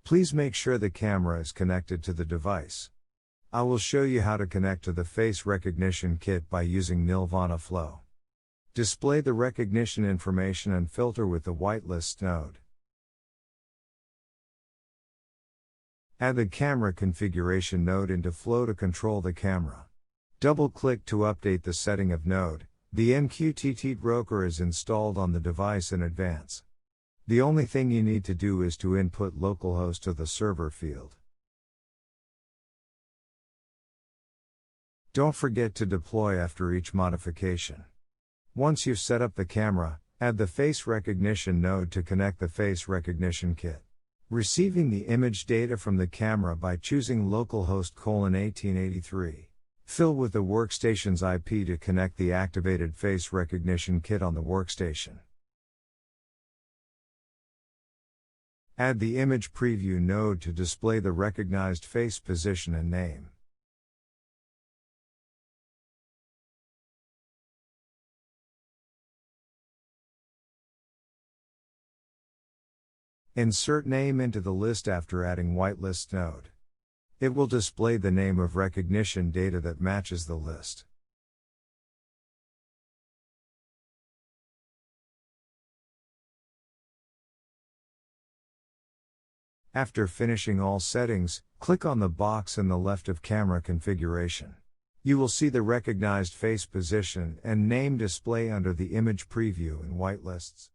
Please make sure the camera is connected to the device. I will show you how to connect to the face recognition kit by using Nilvana Flow. Display the recognition information and filter with the whitelist node. Add the camera configuration node into Flow to control the camera. Double-click to update the setting of node. The MQTT broker is installed on the device in advance. The only thing you need to do is to input localhost to the server field. Don't forget to deploy after each modification. Once you've set up the camera, add the face recognition node to connect the face recognition kit. Receiving the image data from the camera by choosing localhost 1883. Fill with the workstation's IP to connect the activated face recognition kit on the workstation. Add the image preview node to display the recognized face position and name. Insert name into the list after adding whitelist node. It will display the name of recognition data that matches the list. After finishing all settings, click on the box in the left of camera configuration. You will see the recognized face position and name display under the image preview in whitelists.